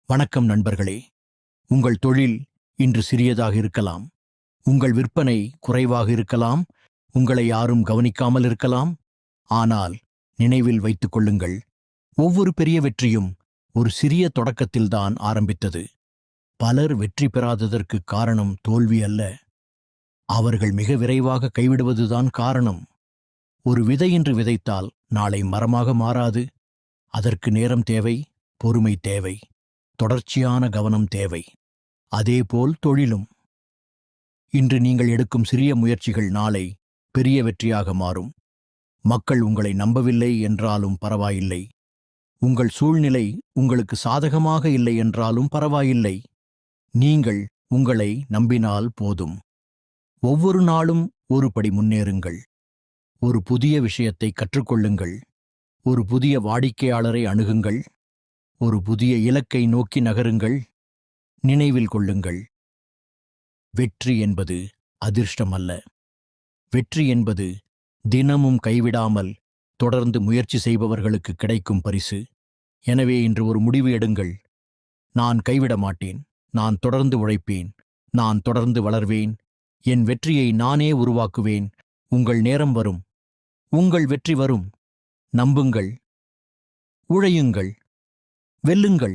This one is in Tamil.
வணக்கம் நண்பர்களே. உங்கள் தொழில் இன்று சிறியதாக இருக்கலாம். உங்கள் விற்பனை குறைவாக இருக்கலாம். உங்களை யாரும் கவனிக்காமல் இருக்கலாம். ஆனால் நினைவில் வைத்துக் கொள்ளுங்கள், ஒவ்வொரு பெரிய வெற்றியும் ஒரு சிறிய தொடக்கத்தில்தான் ஆரம்பித்தது. பலர் வெற்றி பெறாததற்கு காரணம் தோல்வி அல்ல, அவர்கள் மிக விரைவாக கைவிடுவதுதான் காரணம். ஒரு விதை இன்று விதைத்தால் நாளை மரமாக மாறாது. அதற்கு நேரம் தேவை, பொறுமை தேவை, தொடர்ச்சியான கவனம் தேவை. அதேபோல் தொழிலும். இன்று நீங்கள் எடுக்கும் சிறிய முயற்சிகள் நாளை பெரிய வெற்றியாக மாறும். மக்கள் உங்களை நம்பவில்லை என்றாலும் பரவாயில்லை. உங்கள் சூழ்நிலை உங்களுக்கு சாதகமாக இல்லை என்றாலும் பரவாயில்லை. நீங்கள் உங்களை நம்பினால் போதும். ஒவ்வொரு நாளும் ஒரு படி முன்னேறுங்கள். ஒரு புதிய விஷயத்தை கற்றுக்கொள்ளுங்கள். ஒரு புதிய வாடிக்கையாளரை அணுகுங்கள். ஒரு புதிய இலக்கை நோக்கி நகருங்கள். நினைவில் கொள்ளுங்கள், வெற்றி என்பது அதிர்ஷ்டம் அல்ல. வெற்றி என்பது தினமும் கைவிடாமல் தொடர்ந்து முயற்சி செய்பவர்களுக்கு கிடைக்கும் பரிசு. எனவே இன்று ஒரு முடிவு எடுங்கள். நான் கைவிட மாட்டேன். நான் தொடர்ந்து உழைப்பேன். நான் தொடர்ந்து வளர்வேன். என் வெற்றியை நானே உருவாக்குவேன். உங்கள் நேரம் வரும். உங்கள் வெற்றி வரும். நம்புங்கள், உழையுங்கள், வெல்லுங்கள்.